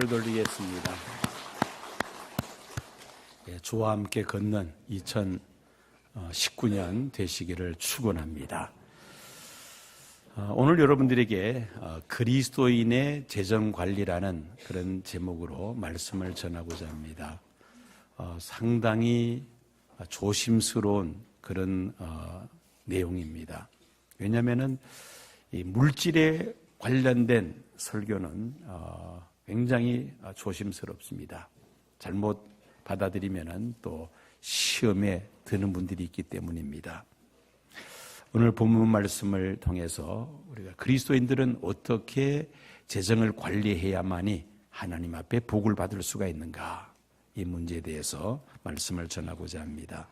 돌리겠습니다. 주와 함께 걷는 2019년 되시기를 축원합니다. 오늘 여러분들에게 그리스도인의 재정관리라는 그런 제목으로 말씀을 전하고자 합니다. 상당히 조심스러운 그런 내용입니다. 왜냐하면 이 물질에 관련된 설교는 굉장히 조심스럽습니다. 잘못 받아들이면 또 시험에 드는 분들이 있기 때문입니다. 오늘 본문 말씀을 통해서 우리가 그리스도인들은 어떻게 재정을 관리해야만이 하나님 앞에 복을 받을 수가 있는가, 이 문제에 대해서 말씀을 전하고자 합니다.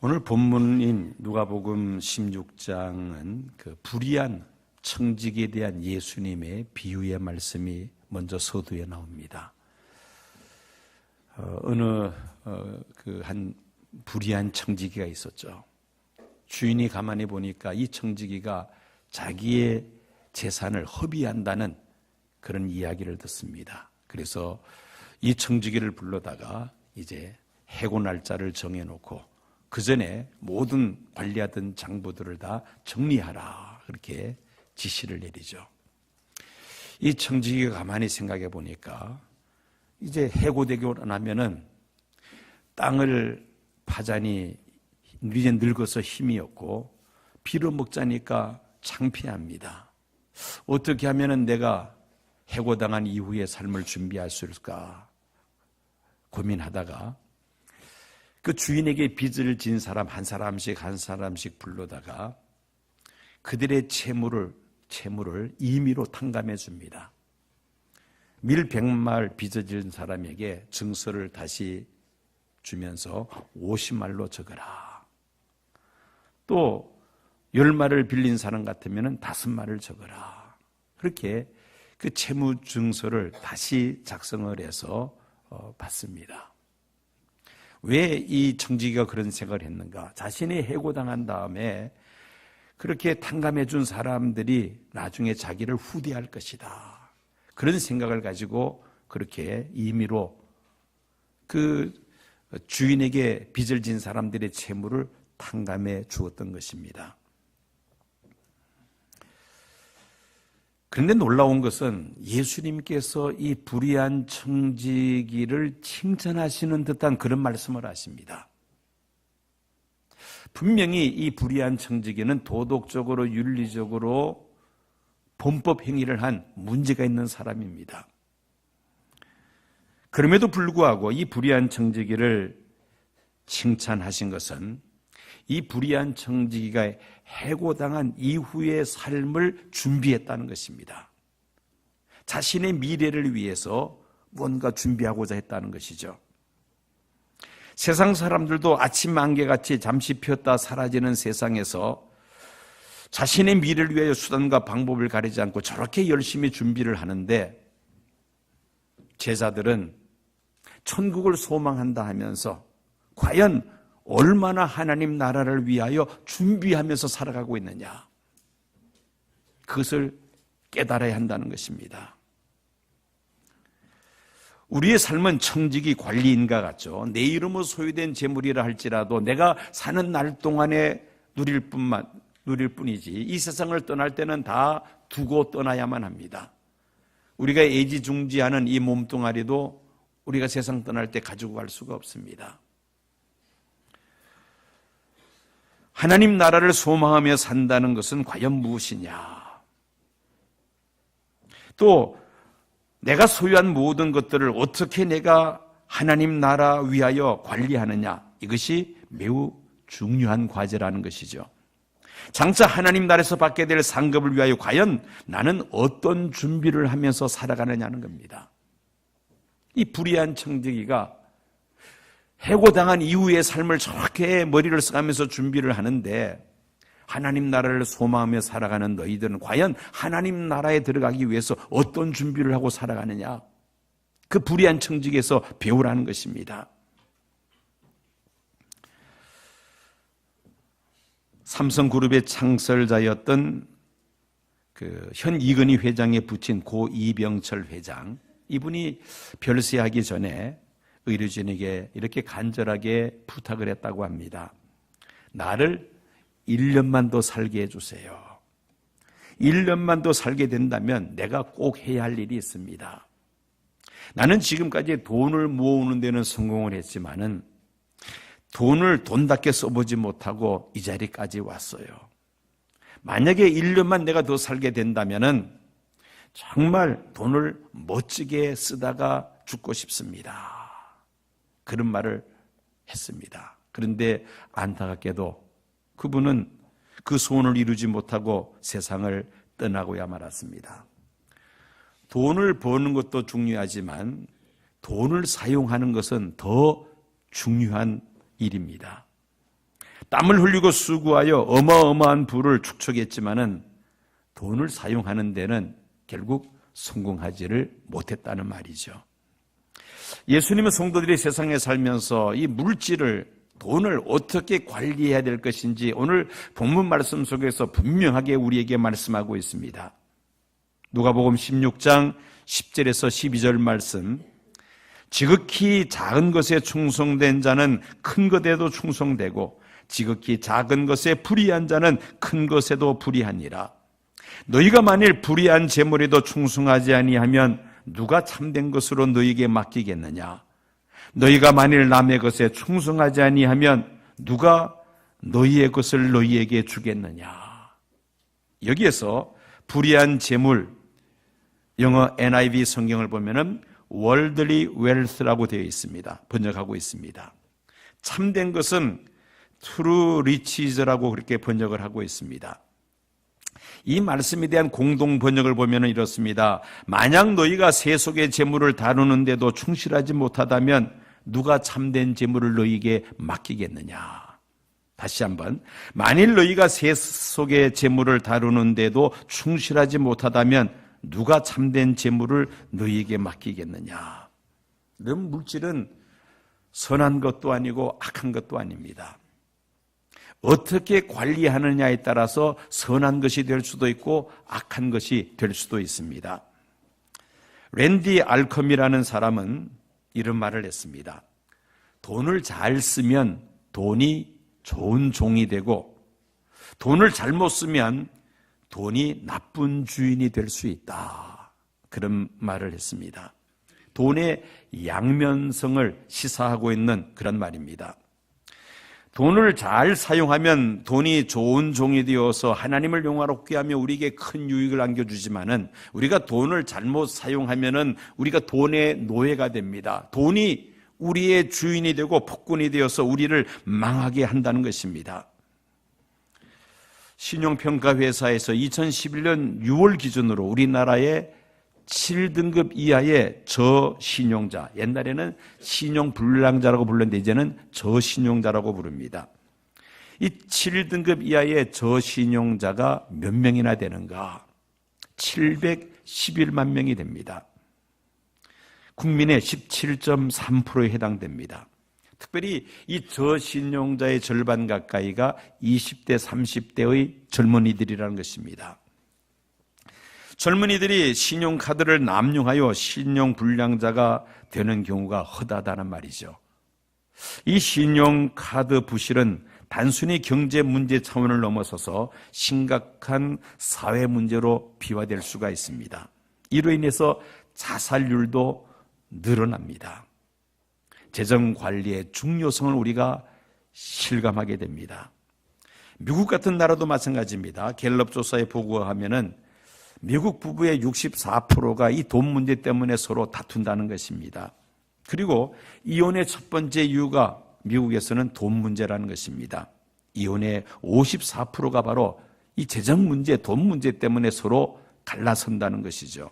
오늘 본문인 누가복음 16장은 그 불의한 청지기에 대한 예수님의 비유의 말씀이 먼저 서두에 나옵니다. 한 불의한 청지기가 있었죠. 주인이 가만히 보니까 이 청지기가 자기의 재산을 허비한다는 그런 이야기를 듣습니다. 그래서 이 청지기를 불러다가 이제 해고 날짜를 정해놓고 그 전에 모든 관리하던 장부들을 다 정리하라, 그렇게 지시를 내리죠. 이 청지기가 가만히 생각해 보니까 이제 해고되고 나면은 땅을 파자니 이제 늙어서 힘이 없고 빌어먹자니까 창피합니다. 어떻게 하면은 내가 해고당한 이후의 삶을 준비할 수 있을까 고민하다가 그 주인에게 빚을 진 사람 한 사람씩 불러다가 그들의 채무를 임의로 탕감해 줍니다. 밀 100말 빚을 진 사람에게 증서를 다시 주면서 50말로 적어라. 또 10말을 빌린 사람 같으면 5말을 적어라. 그렇게 그 채무 증서를 다시 작성을 해서 받습니다. 왜 이 청지기가 그런 생각을 했는가? 자신이 해고당한 다음에 그렇게 탕감해 준 사람들이 나중에 자기를 후대할 것이다, 그런 생각을 가지고 그렇게 임의로 그 주인에게 빚을 진 사람들의 채무를 탕감해 주었던 것입니다. 그런데 놀라운 것은 예수님께서 이 불의한 청지기를 칭찬하시는 듯한 그런 말씀을 하십니다. 분명히 이 불의한 청지기는 도덕적으로 윤리적으로 범법 행위를 한 문제가 있는 사람입니다. 그럼에도 불구하고 이 불의한 청지기를 칭찬하신 것은 이 불의한 청지기가 해고당한 이후의 삶을 준비했다는 것입니다. 자신의 미래를 위해서 뭔가 준비하고자 했다는 것이죠. 세상 사람들도 아침 안개같이 잠시 피었다 사라지는 세상에서 자신의 미래를 위하여 수단과 방법을 가리지 않고 저렇게 열심히 준비를 하는데, 제자들은 천국을 소망한다 하면서 과연 얼마나 하나님 나라를 위하여 준비하면서 살아가고 있느냐, 그것을 깨달아야 한다는 것입니다. 우리의 삶은 청지기 관리인과 같죠. 내 이름으로 소유된 재물이라 할지라도 내가 사는 날 동안에 누릴 뿐이지 이 세상을 떠날 때는 다 두고 떠나야만 합니다. 우리가 애지중지하는 이 몸뚱아리도 우리가 세상 떠날 때 가지고 갈 수가 없습니다. 하나님 나라를 소망하며 산다는 것은 과연 무엇이냐? 또 내가 소유한 모든 것들을 어떻게 내가 하나님 나라 위하여 관리하느냐, 이것이 매우 중요한 과제라는 것이죠. 장차 하나님 나라에서 받게 될 상급을 위하여 과연 나는 어떤 준비를 하면서 살아가느냐는 겁니다. 이 불의한 청지기가 해고당한 이후의 삶을 저렇게 머리를 써가면서 준비를 하는데 하나님 나라를 소망하며 살아가는 너희들은 과연 하나님 나라에 들어가기 위해서 어떤 준비를 하고 살아가느냐? 그 불의한 청직에서 배우라는 것입니다. 삼성그룹의 창설자였던 현 이건희 회장의 부친 고 이병철 회장, 이분이 별세하기 전에 의료진에게 이렇게 간절하게 부탁을 했다고 합니다. 나를 1년만 더 살게 해주세요. 1년만 더 살게 된다면 내가 꼭 해야 할 일이 있습니다. 나는 지금까지 돈을 모으는 데는 성공을 했지만은 돈을 돈답게 써보지 못하고 이 자리까지 왔어요. 만약에 1년만 내가 더 살게 된다면은 정말 돈을 멋지게 쓰다가 죽고 싶습니다. 그런 말을 했습니다. 그런데 안타깝게도 그분은 그 소원을 이루지 못하고 세상을 떠나고야 말았습니다. 돈을 버는 것도 중요하지만 돈을 사용하는 것은 더 중요한 일입니다. 땀을 흘리고 수고하여 어마어마한 부를 축적했지만은 돈을 사용하는 데는 결국 성공하지를 못했다는 말이죠. 예수님은 성도들이 세상에 살면서 이 물질을, 돈을 어떻게 관리해야 될 것인지 오늘 본문 말씀 속에서 분명하게 우리에게 말씀하고 있습니다. 누가복음 16장 10절에서 12절 말씀, 지극히 작은 것에 충성된 자는 큰 것에도 충성되고 지극히 작은 것에 불의한 자는 큰 것에도 불의하니라. 너희가 만일 불의한 재물에도 충성하지 아니하면 누가 참된 것으로 너희에게 맡기겠느냐? 너희가 만일 남의 것에 충성하지 아니하면 누가 너희의 것을 너희에게 주겠느냐? 여기에서 불의한 재물, 영어 NIV 성경을 보면은 worldly wealth라고 되어 있습니다. 번역하고 있습니다. 참된 것은 true riches라고 그렇게 번역을 하고 있습니다. 이 말씀에 대한 공동 번역을 보면 이렇습니다. 만약 너희가 세속의 재물을 다루는데도 충실하지 못하다면 누가 참된 재물을 너희에게 맡기겠느냐? 다시 한번, 만일 너희가 세속의 재물을 다루는데도 충실하지 못하다면 누가 참된 재물을 너희에게 맡기겠느냐? 이런 물질은 선한 것도 아니고 악한 것도 아닙니다. 어떻게 관리하느냐에 따라서 선한 것이 될 수도 있고 악한 것이 될 수도 있습니다. 랜디 알컴이라는 사람은 이런 말을 했습니다. 돈을 잘 쓰면 돈이 좋은 종이 되고 돈을 잘못 쓰면 돈이 나쁜 주인이 될 수 있다. 그런 말을 했습니다. 돈의 양면성을 시사하고 있는 그런 말입니다. 돈을 잘 사용하면 돈이 좋은 종이 되어서 하나님을 영화롭게 하며 우리에게 큰 유익을 안겨주지만은 우리가 돈을 잘못 사용하면은 우리가 돈의 노예가 됩니다. 돈이 우리의 주인이 되고 폭군이 되어서 우리를 망하게 한다는 것입니다. 신용평가회사에서 2011년 6월 기준으로 우리나라의 7등급 이하의 저신용자, 옛날에는 신용불량자라고 불렀는데 이제는 저신용자라고 부릅니다. 이 7등급 이하의 저신용자가 몇 명이나 되는가? 711만 명이 됩니다. 국민의 17.3%에 해당됩니다. 특별히 이 저신용자의 절반 가까이가 20대, 30대의 젊은이들이라는 것입니다. 젊은이들이 신용카드를 남용하여 신용불량자가 되는 경우가 허다하다는 말이죠. 이 신용카드 부실은 단순히 경제 문제 차원을 넘어서서 심각한 사회 문제로 비화될 수가 있습니다. 이로 인해서 자살률도 늘어납니다. 재정관리의 중요성을 우리가 실감하게 됩니다. 미국 같은 나라도 마찬가지입니다. 갤럽 조사에 보고하면은 미국 부부의 64%가 이 돈 문제 때문에 서로 다툰다는 것입니다. 그리고 이혼의 첫 번째 이유가 미국에서는 돈 문제라는 것입니다. 이혼의 54%가 바로 이 재정 문제, 돈 문제 때문에 서로 갈라선다는 것이죠.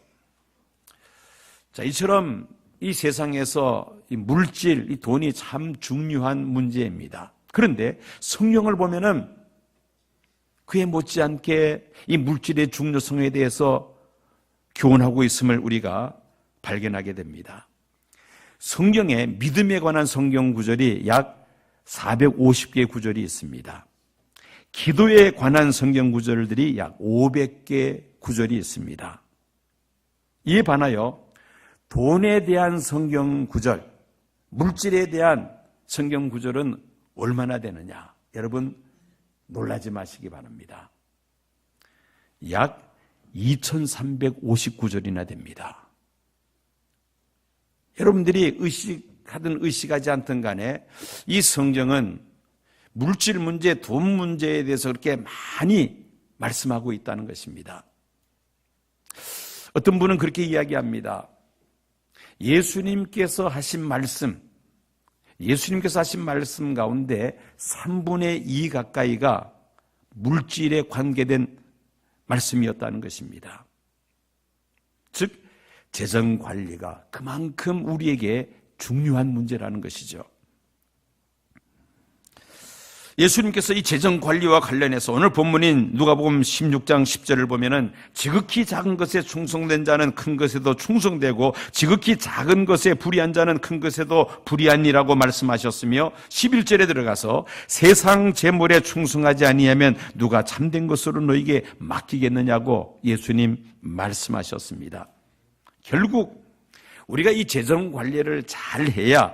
자, 이처럼 이 세상에서 이 물질, 이 돈이 참 중요한 문제입니다. 그런데 성경을 보면은 그에 못지않게 이 물질의 중요성에 대해서 교훈하고 있음을 우리가 발견하게 됩니다. 성경에 믿음에 관한 성경 구절이 약 450개 구절이 있습니다. 기도에 관한 성경 구절들이 약 500개 구절이 있습니다. 이에 반하여 돈에 대한 성경 구절, 물질에 대한 성경 구절은 얼마나 되느냐? 여러분 놀라지 마시기 바랍니다. 약 2359절이나 됩니다. 여러분들이 의식하든 의식하지 않든 간에 이 성경은 물질 문제, 돈 문제에 대해서 그렇게 많이 말씀하고 있다는 것입니다. 어떤 분은 그렇게 이야기합니다. 예수님께서 하신 말씀 가운데 3분의 2 가까이가 물질에 관계된 말씀이었다는 것입니다. 즉, 재정관리가 그만큼 우리에게 중요한 문제라는 것이죠. 예수님께서 이 재정관리와 관련해서 오늘 본문인 누가복음 16장 10절을 보면은 지극히 작은 것에 충성된 자는 큰 것에도 충성되고 지극히 작은 것에 불의한 자는 큰 것에도 불의하니라고 말씀하셨으며 11절에 들어가서 세상 재물에 충성하지 아니하면 누가 참된 것으로 너에게 맡기겠느냐고 예수님 말씀하셨습니다. 결국 우리가 이 재정관리를 잘 해야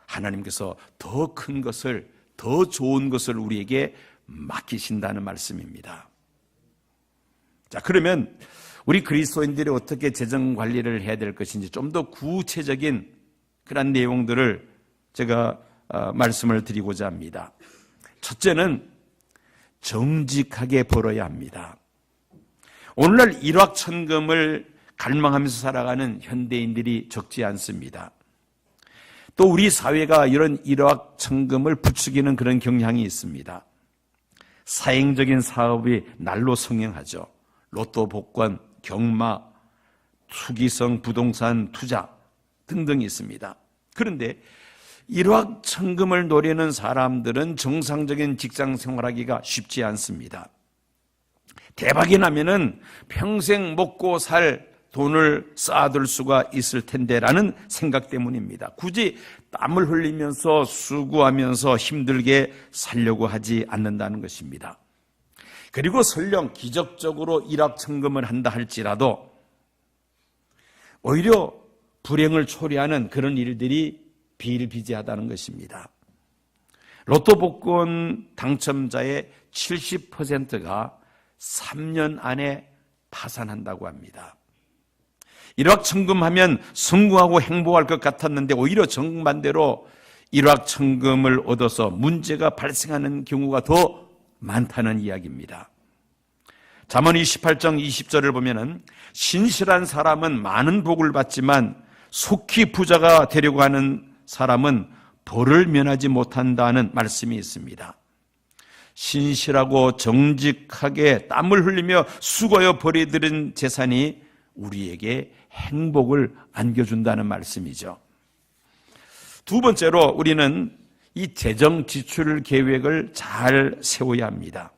하나님께서 더 큰 것을, 더 좋은 것을 우리에게 맡기신다는 말씀입니다. 자, 그러면 우리 그리스도인들이 어떻게 재정 관리를 해야 될 것인지 좀 더 구체적인 그런 내용들을 제가 말씀을 드리고자 합니다. 첫째는 정직하게 벌어야 합니다. 오늘날 일확천금을 갈망하면서 살아가는 현대인들이 적지 않습니다. 또 우리 사회가 이런 일확천금을 부추기는 그런 경향이 있습니다. 사행적인 사업이 날로 성행하죠. 로또 복권, 경마, 투기성 부동산 투자 등등이 있습니다. 그런데 일확천금을 노리는 사람들은 정상적인 직장 생활하기가 쉽지 않습니다. 대박이 나면은 평생 먹고 살 돈을 쌓아둘 수가 있을 텐데라는 생각 때문입니다. 굳이 땀을 흘리면서 수고하면서 힘들게 살려고 하지 않는다는 것입니다. 그리고 설령 기적적으로 일확천금을 한다 할지라도 오히려 불행을 초래하는 그런 일들이 비일비재하다는 것입니다. 로또 복권 당첨자의 70%가 3년 안에 파산한다고 합니다. 일확천금하면 성공하고 행복할 것 같았는데 오히려 정반대로 일확천금을 얻어서 문제가 발생하는 경우가 더 많다는 이야기입니다. 잠언 28장 20절을 보면은 신실한 사람은 많은 복을 받지만 속히 부자가 되려고 하는 사람은 벌을 면하지 못한다는 말씀이 있습니다. 신실하고 정직하게 땀을 흘리며 수고하여 벌이들인 재산이 우리에게 행복을 안겨준다는 말씀이죠. 두 번째로 우리는 이 재정 지출 계획을 잘 세워야 합니다.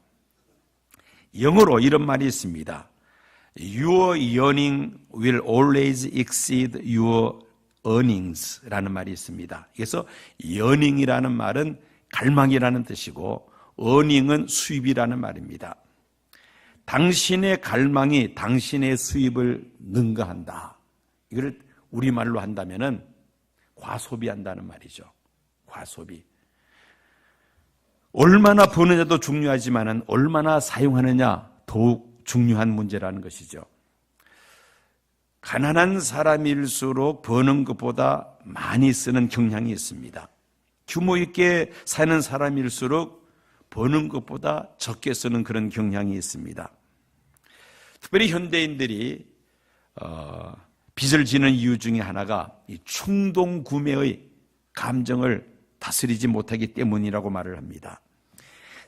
영어로 이런 말이 있습니다. Your yearning will always exceed your earnings 라는 말이 있습니다. 그래서 yearning이라는 말은 갈망이라는 뜻이고 earning은 수입이라는 말입니다. 당신의 갈망이 당신의 수입을 능가한다. 이걸 우리말로 한다면은 과소비한다는 말이죠. 과소비. 얼마나 버느냐도 중요하지만은 얼마나 사용하느냐 더욱 중요한 문제라는 것이죠. 가난한 사람일수록 버는 것보다 많이 쓰는 경향이 있습니다. 규모 있게 사는 사람일수록 버는 것보다 적게 쓰는 그런 경향이 있습니다. 특별히 현대인들이 빚을 지는 이유 중에 하나가 이 충동 구매의 감정을 다스리지 못하기 때문이라고 말을 합니다.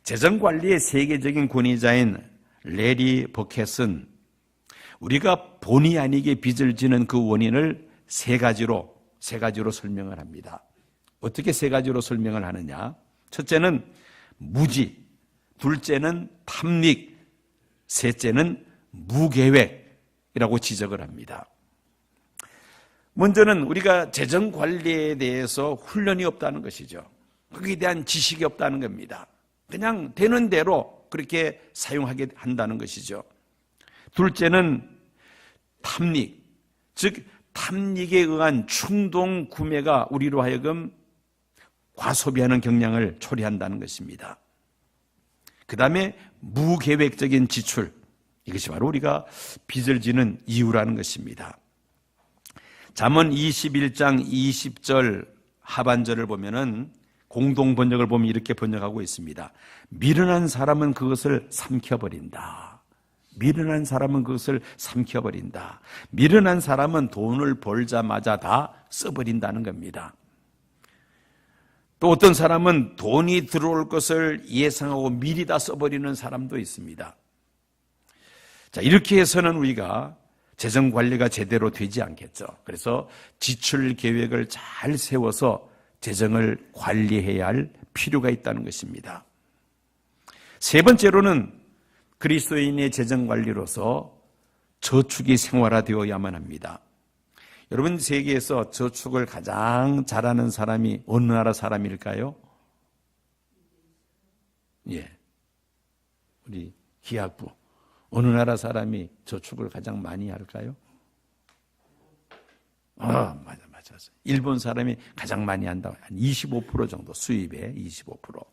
재정관리의 세계적인 권위자인 레리 버켓은 우리가 본의 아니게 빚을 지는 그 원인을 세 가지로 설명을 합니다. 어떻게 세 가지로 설명을 하느냐? 첫째는 무지, 둘째는 탐닉, 셋째는 무계획이라고 지적을 합니다. 먼저는 우리가 재정 관리에 대해서 훈련이 없다는 것이죠. 거기에 대한 지식이 없다는 겁니다. 그냥 되는 대로 그렇게 사용하게 한다는 것이죠. 둘째는 탐닉, 즉 탐닉에 의한 충동 구매가 우리로 하여금 과소비하는 경향을 초래한다는 것입니다. 그 다음에 무계획적인 지출, 이것이 바로 우리가 빚을 지는 이유라는 것입니다. 잠언 21장 20절 하반절을 보면은 공동 번역을 보면 이렇게 번역하고 있습니다. 미련한 사람은 그것을 삼켜버린다. 미련한 사람은 그것을 삼켜버린다. 미련한 사람은 돈을 벌자마자 다 써버린다는 겁니다. 또 어떤 사람은 돈이 들어올 것을 예상하고 미리 다 써버리는 사람도 있습니다. 자, 이렇게 해서는 우리가 재정 관리가 제대로 되지 않겠죠. 그래서 지출 계획을 잘 세워서 재정을 관리해야 할 필요가 있다는 것입니다. 세 번째로는 그리스도인의 재정 관리로서 저축이 생활화되어야만 합니다. 여러분, 세계에서 저축을 가장 잘하는 사람이 어느 나라 사람일까요? 예, 우리 기학부. 어느 나라 사람이 저축을 가장 많이 할까요? 맞아. 일본 사람이 가장 많이 한다고. 한 25% 정도, 수입의 25%.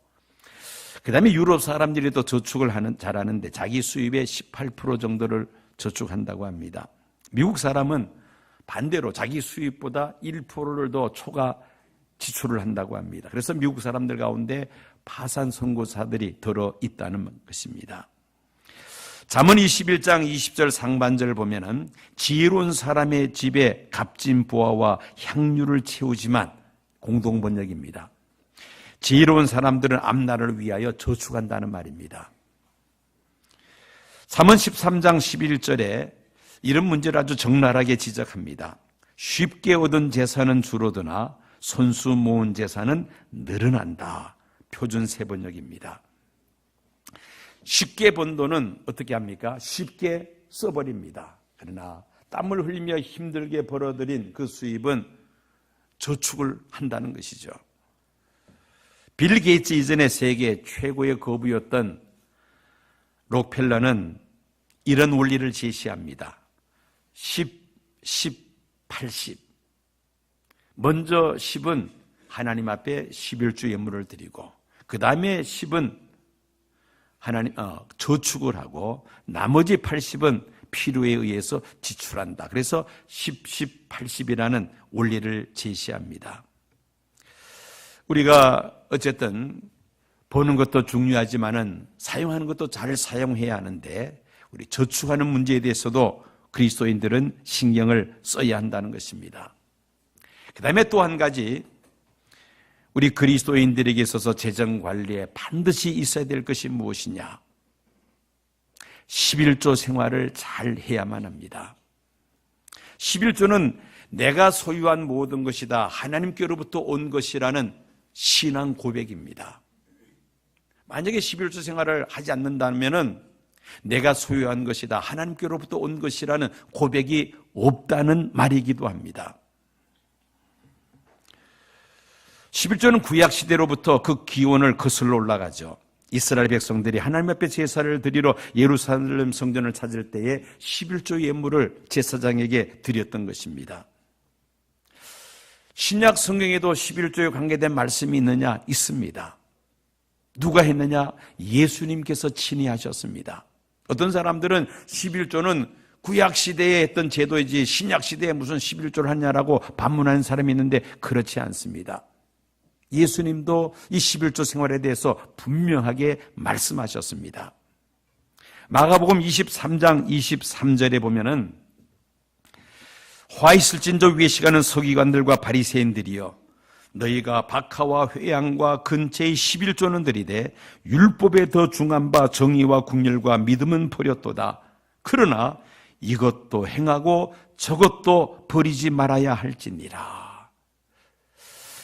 그 다음에 유럽 사람들이 또 저축을 잘하는데 자기 수입의 18% 정도를 저축한다고 합니다. 미국 사람은 반대로 자기 수입보다 1%를 더 초과 지출을 한다고 합니다. 그래서 미국 사람들 가운데 파산 선고사들이 들어 있다는 것입니다. 잠언 21장 20절 상반절을 보면은 지혜로운 사람의 집에 값진 보화와 향유를 채우지만, 공동 번역입니다. 지혜로운 사람들은 앞날을 위하여 저축한다는 말입니다. 잠언 13장 11절에 이런 문제를 아주 적나라하게 지적합니다. 쉽게 얻은 재산은 줄어드나 손수 모은 재산은 늘어난다. 표준 세번역입니다. 쉽게 번 돈은 어떻게 합니까? 쉽게 써버립니다. 그러나 땀을 흘리며 힘들게 벌어들인 그 수입은 저축을 한다는 것이죠. 빌 게이츠 이전에 세계 최고의 거부였던 록펠러는 이런 원리를 제시합니다. 10, 80. 먼저 10은 하나님 앞에 11주 예물을 드리고, 그 다음에 10은 저축을 하고, 나머지 80은 필요에 의해서 지출한다. 그래서 10, 80이라는 원리를 제시합니다. 우리가 어쨌든 버는 것도 중요하지만은 사용하는 것도 잘 사용해야 하는데, 우리 저축하는 문제에 대해서도 그리스도인들은 신경을 써야 한다는 것입니다. 그 다음에 또 한 가지, 우리 그리스도인들에게 있어서 재정 관리에 반드시 있어야 될 것이 무엇이냐? 11조 생활을 잘 해야만 합니다. 11조는 내가 소유한 모든 것이 다 하나님께로부터 온 것이라는 신앙 고백입니다. 만약에 11조 생활을 하지 않는다면은 내가 소유한 것이 다 하나님께로부터 온 것이라는 고백이 없다는 말이기도 합니다. 11조는 구약시대로부터 그 기원을 거슬러 올라가죠. 이스라엘 백성들이 하나님 앞에 제사를 드리러 예루살렘 성전을 찾을 때에 11조 예물을 제사장에게 드렸던 것입니다. 신약 성경에도 11조에 관계된 말씀이 있느냐? 있습니다. 누가 했느냐? 예수님께서 친히 하셨습니다. 어떤 사람들은 11조는 구약시대에 했던 제도이지 신약시대에 무슨 11조를 하냐라고 반문하는 사람이 있는데 그렇지 않습니다. 예수님도 이 11조 생활에 대해서 분명하게 말씀하셨습니다. 마가복음 23장 23절에 보면은 화 있을진저 위에 시가는 서기관들과 바리새인들이여 너희가 박하와 회양과 근처의 11조는 들이되 율법에 더 중한 바 정의와 국률과 믿음은 버렸도다. 그러나 이것도 행하고 저것도 버리지 말아야 할지니라.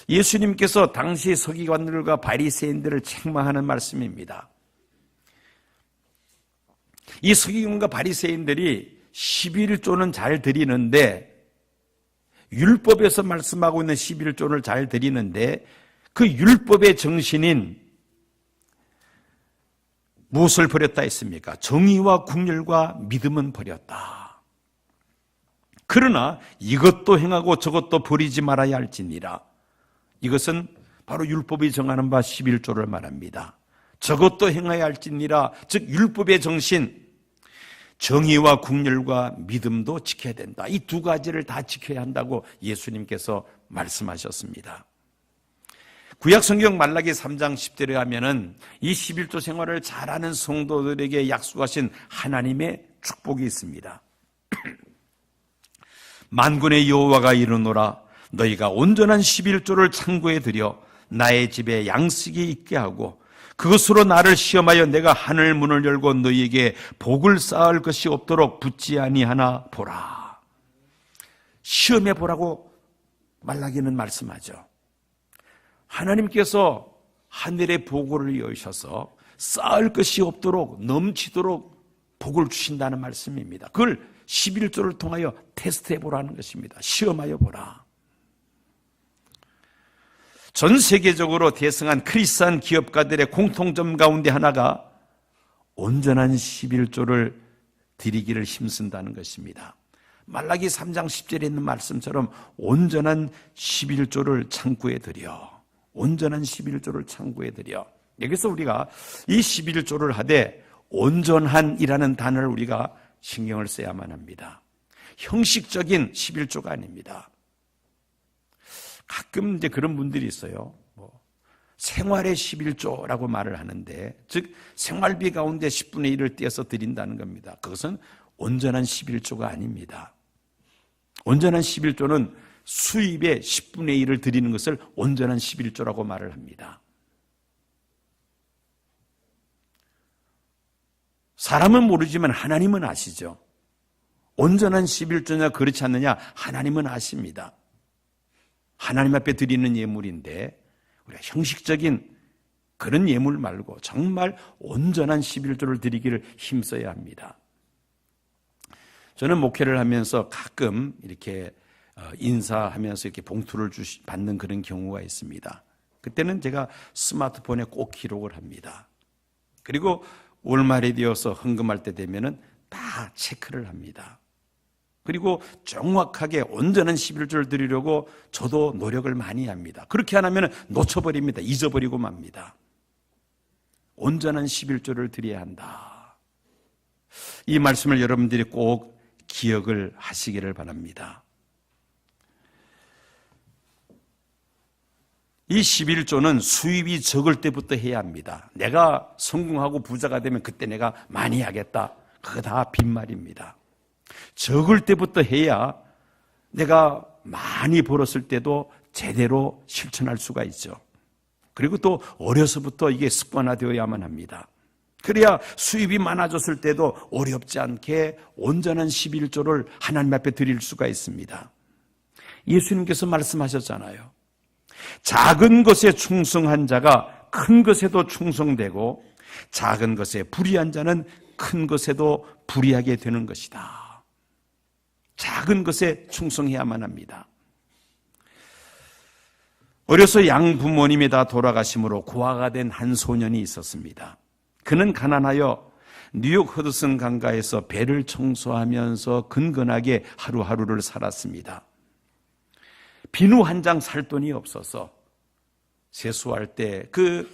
예수님께서 당시 서기관들과 바리새인들을 책망하는 말씀입니다. 이 서기관과 바리새인들이 11조는 잘 드리는데, 율법에서 말씀하고 있는 11조를 잘 드리는데 그 율법의 정신인 무엇을 버렸다 했습니까? 정의와 국률과 믿음은 버렸다. 그러나 이것도 행하고 저것도 버리지 말아야 할지니라. 이것은 바로 율법이 정하는 바 11조를 말합니다. 저것도 행해야 할지니라, 즉 율법의 정신, 정의와 국률과 믿음도 지켜야 된다. 이 두 가지를 다 지켜야 한다고 예수님께서 말씀하셨습니다. 구약성경 말라기 3장 10절에 가면은 이 11조 생활을 잘하는 성도들에게 약속하신 하나님의 축복이 있습니다. 만군의 여호와가 이르노라, 너희가 온전한 11조를 창고에 들여 나의 집에 양식이 있게 하고 그것으로 나를 시험하여 내가 하늘 문을 열고 너희에게 복을 쌓을 것이 없도록 붙지 아니하나 보라. 시험해 보라고 말라기는 말씀하죠. 하나님께서 하늘의 복을 여셔서 쌓을 것이 없도록 넘치도록 복을 주신다는 말씀입니다. 그걸 11조를 통하여 테스트해 보라는 것입니다. 시험하여 보라. 전 세계적으로 대성한 크리스찬 기업가들의 공통점 가운데 하나가 온전한 11조를 드리기를 힘쓴다는 것입니다. 말라기 3장 10절에 있는 말씀처럼 온전한 11조를 창고에 드려, 온전한 11조를 창고에 드려. 여기서 우리가 이 11조를 하되 온전한이라는 단어를 우리가 신경을 써야만 합니다. 형식적인 11조가 아닙니다. 가끔 이제 그런 분들이 있어요. 생활의 11조라고 말을 하는데, 즉 생활비 가운데 10분의 1을 떼어서 드린다는 겁니다. 그것은 온전한 11조가 아닙니다. 온전한 11조는 수입의 10분의 1을 드리는 것을 온전한 11조라고 말을 합니다. 사람은 모르지만 하나님은 아시죠. 온전한 11조냐 그렇지 않느냐 하나님은 아십니다. 하나님 앞에 드리는 예물인데 우리가 형식적인 그런 예물 말고 정말 온전한 11조를 드리기를 힘써야 합니다. 저는 목회를 하면서 가끔 이렇게 인사하면서 이렇게 봉투를 받는 그런 경우가 있습니다. 그때는 제가 스마트폰에 꼭 기록을 합니다. 그리고 월말이 되어서 헌금할 때 되면은 다 체크를 합니다. 그리고 정확하게 온전한 11조를 드리려고 저도 노력을 많이 합니다. 그렇게 안 하면 놓쳐버립니다. 잊어버리고 맙니다. 온전한 11조를 드려야 한다. 이 말씀을 여러분들이 꼭 기억을 하시기를 바랍니다. 이 11조는 수입이 적을 때부터 해야 합니다. 내가 성공하고 부자가 되면 그때 내가 많이 하겠다. 그거 다 빈말입니다. 적을 때부터 해야 내가 많이 벌었을 때도 제대로 실천할 수가 있죠. 그리고 또 어려서부터 이게 습관화되어야만 합니다. 그래야 수입이 많아졌을 때도 어렵지 않게 온전한 11조를 하나님 앞에 드릴 수가 있습니다. 예수님께서 말씀하셨잖아요. 작은 것에 충성한 자가 큰 것에도 충성되고 작은 것에 불의한 자는 큰 것에도 불의하게 되는 것이다. 작은 것에 충성해야만 합니다. 어려서 양부모님이 다 돌아가심으로 고아가 된 한 소년이 있었습니다. 그는 가난하여 뉴욕 허드슨 강가에서 배를 청소하면서 근근하게 하루하루를 살았습니다. 비누 한 장 살 돈이 없어서 세수할 때 그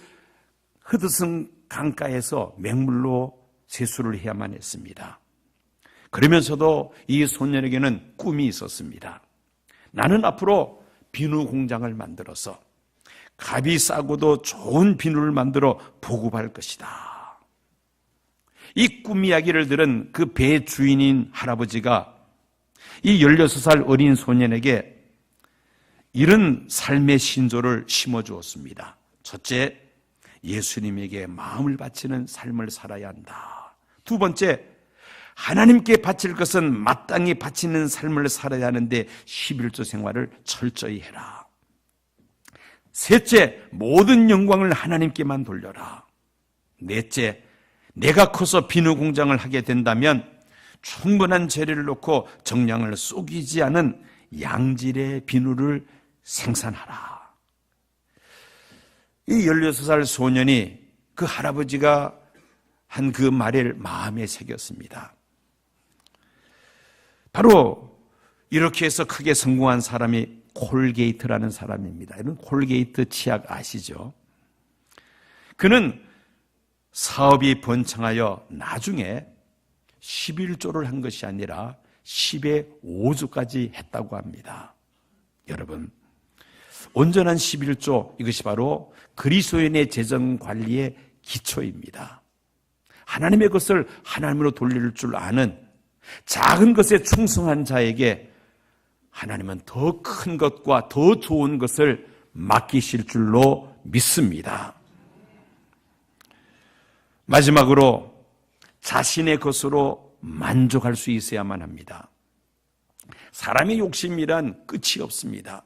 허드슨 강가에서 맹물로 세수를 해야만 했습니다. 그러면서도 이 소년에게는 꿈이 있었습니다. 나는 앞으로 비누 공장을 만들어서 값이 싸고도 좋은 비누를 만들어 보급할 것이다. 이 꿈 이야기를 들은 그 배 주인인 할아버지가 이 16살 어린 소년에게 이런 삶의 신조를 심어주었습니다. 첫째, 예수님에게 마음을 바치는 삶을 살아야 한다. 두 번째, 하나님께 바칠 것은 마땅히 바치는 삶을 살아야 하는데 11조 생활을 철저히 해라. 셋째, 모든 영광을 하나님께만 돌려라. 넷째, 내가 커서 비누 공장을 하게 된다면 충분한 재료를 놓고 정량을 속이지 않은 양질의 비누를 생산하라. 이 16살 소년이 그 할아버지가 한 그 말을 마음에 새겼습니다. 바로 이렇게 해서 크게 성공한 사람이 콜게이트라는 사람입니다. 여러분 콜게이트 치약 아시죠? 그는 사업이 번창하여 나중에 11조를 한 것이 아니라 10의 5조까지 했다고 합니다. 여러분, 온전한 11조, 이것이 바로 그리스도인의 재정 관리의 기초입니다. 하나님의 것을 하나님으로 돌릴 줄 아는 작은 것에 충성한 자에게 하나님은 더 큰 것과 더 좋은 것을 맡기실 줄로 믿습니다. 마지막으로 자신의 것으로 만족할 수 있어야만 합니다. 사람의 욕심이란 끝이 없습니다.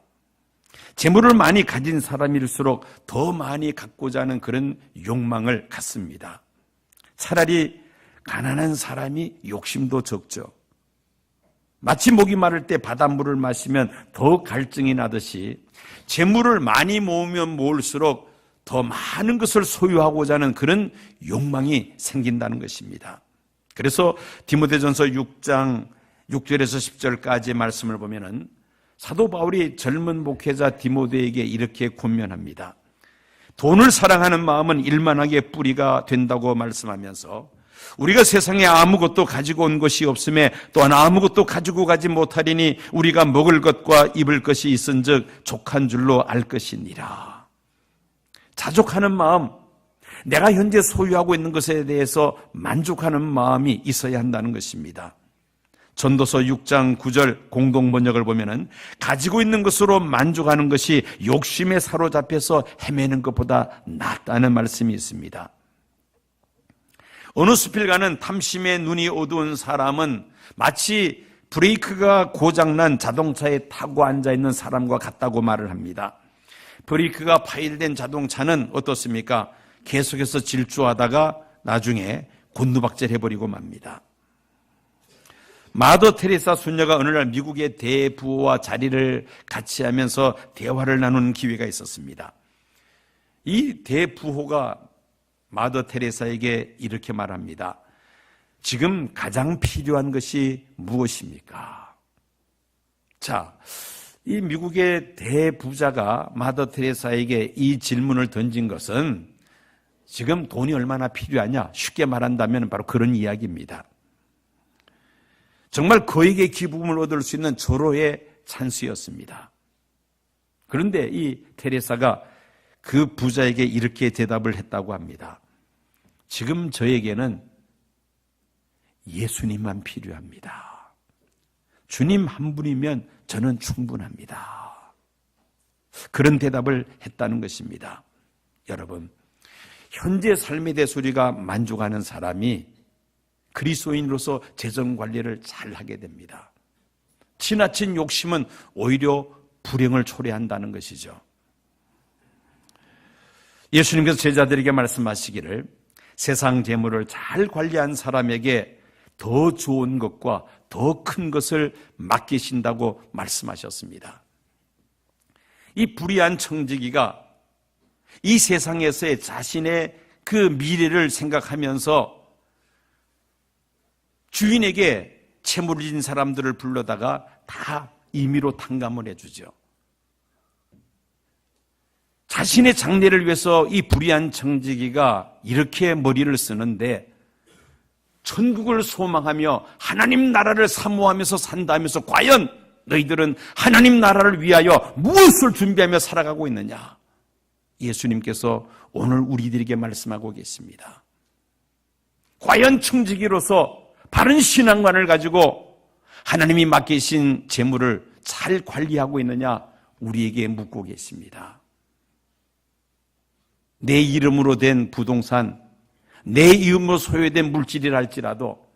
재물을 많이 가진 사람일수록 더 많이 갖고자 하는 그런 욕망을 갖습니다. 차라리 가난한 사람이 욕심도 적죠. 마치 목이 마를 때 바닷물을 마시면 더 갈증이 나듯이 재물을 많이 모으면 모을수록 더 많은 것을 소유하고자 하는 그런 욕망이 생긴다는 것입니다. 그래서 디모데전서 6장 6절에서 10절까지의 말씀을 보면은 사도 바울이 젊은 목회자 디모데에게 이렇게 권면합니다. 돈을 사랑하는 마음은 일만하게 뿌리가 된다고 말씀하면서 우리가 세상에 아무것도 가지고 온 것이 없음에 또한 아무것도 가지고 가지 못하리니 우리가 먹을 것과 입을 것이 있은즉 족한 줄로 알 것이니라. 자족하는 마음, 내가 현재 소유하고 있는 것에 대해서 만족하는 마음이 있어야 한다는 것입니다. 전도서 6장 9절 공동번역을 보면은 가지고 있는 것으로 만족하는 것이 욕심에 사로잡혀서 헤매는 것보다 낫다는 말씀이 있습니다. 어느 숲을 가는 탐심에 눈이 어두운 사람은 마치 브레이크가 고장난 자동차에 타고 앉아있는 사람과 같다고 말을 합니다. 브레이크가 파열된 자동차는 어떻습니까? 계속해서 질주하다가 나중에 곤두박질해버리고 맙니다. 마더 테레사 수녀가 어느 날 미국의 대부호와 자리를 같이 하면서 대화를 나누는 기회가 있었습니다. 이 대부호가 마더 테레사에게 이렇게 말합니다. 지금 가장 필요한 것이 무엇입니까? 자, 이 미국의 대부자가 마더 테레사에게 이 질문을 던진 것은 지금 돈이 얼마나 필요하냐? 쉽게 말한다면 바로 그런 이야기입니다. 정말 그에게 기쁨을 얻을 수 있는 절호의 찬스였습니다. 그런데 이 테레사가 그 부자에게 이렇게 대답을 했다고 합니다. 지금 저에게는 예수님만 필요합니다. 주님 한 분이면 저는 충분합니다. 그런 대답을 했다는 것입니다. 여러분, 현재 삶에 대해서 우리가 만족하는 사람이 그리스도인으로서 재정 관리를 잘 하게 됩니다. 지나친 욕심은 오히려 불행을 초래한다는 것이죠. 예수님께서 제자들에게 말씀하시기를 세상 재물을 잘 관리한 사람에게 더 좋은 것과 더 큰 것을 맡기신다고 말씀하셨습니다. 이 불의한 청지기가 이 세상에서의 자신의 그 미래를 생각하면서 주인에게 채무를 진 사람들을 불러다가 다 임의로 탕감을 해주죠. 자신의 장래를 위해서 이 불의한 청지기가 이렇게 머리를 쓰는데 천국을 소망하며 하나님 나라를 사모하면서 산다면서 과연 너희들은 하나님 나라를 위하여 무엇을 준비하며 살아가고 있느냐? 예수님께서 오늘 우리들에게 말씀하고 계십니다. 과연 청지기로서 바른 신앙관을 가지고 하나님이 맡기신 재물을 잘 관리하고 있느냐? 우리에게 묻고 계십니다. 내 이름으로 된 부동산, 내 이름으로 소유된 물질이라 할지라도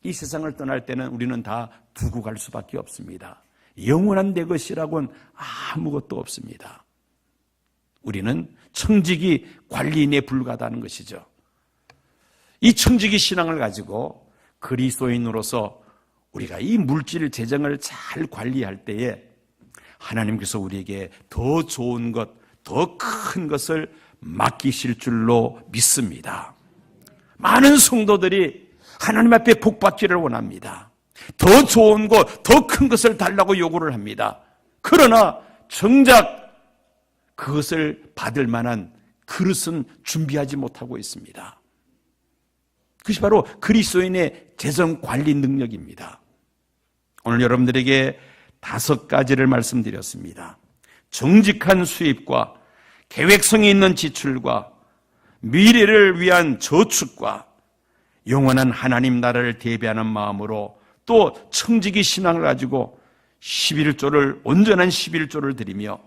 이 세상을 떠날 때는 우리는 다 두고 갈 수밖에 없습니다. 영원한 내 것이라고는 아무것도 없습니다. 우리는 청지기 관리인에 불과하다는 것이죠. 이 청지기 신앙을 가지고 그리스도인으로서 우리가 이 물질 재정을 잘 관리할 때에 하나님께서 우리에게 더 좋은 것, 더 큰 것을 맡기실 줄로 믿습니다. 많은 성도들이 하나님 앞에 복받기를 원합니다. 더 좋은 것, 더 큰 것을 달라고 요구를 합니다. 그러나 정작 그것을 받을 만한 그릇은 준비하지 못하고 있습니다. 그것이 바로 그리스도인의 재정 관리 능력입니다. 오늘 여러분들에게 5가지를 말씀드렸습니다. 정직한 수입과 계획성이 있는 지출과 미래를 위한 저축과 영원한 하나님 나라를 대비하는 마음으로 또 청지기 신앙을 가지고 11조를 온전한 11조를 드리며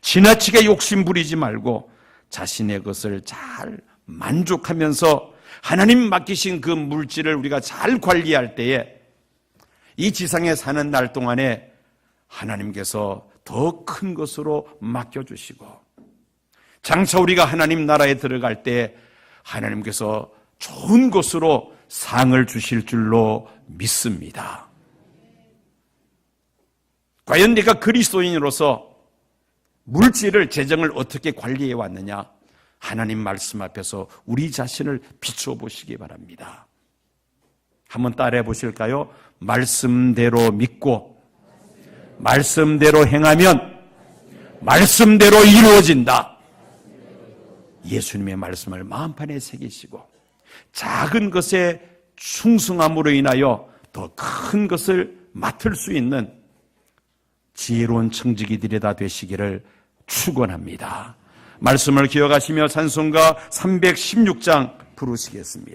지나치게 욕심 부리지 말고 자신의 것을 잘 만족하면서 하나님 맡기신 그 물질을 우리가 잘 관리할 때에 이 지상에 사는 날 동안에 하나님께서 더 큰 것으로 맡겨주시고 장차 우리가 하나님 나라에 들어갈 때 하나님께서 좋은 것으로 상을 주실 줄로 믿습니다. 과연 내가 그리스도인으로서 물질을, 재정을 어떻게 관리해 왔느냐? 하나님 말씀 앞에서 우리 자신을 비추어 보시기 바랍니다. 한번 따라해 보실까요? 말씀대로 믿고 말씀대로 행하면 말씀대로 이루어진다. 예수님의 말씀을 마음판에 새기시고 작은 것에 충성함으로 인하여 더 큰 것을 맡을 수 있는 지혜로운 청지기들이 다 되시기를 축원합니다. 말씀을 기억하시며 찬송가 316장 부르시겠습니다.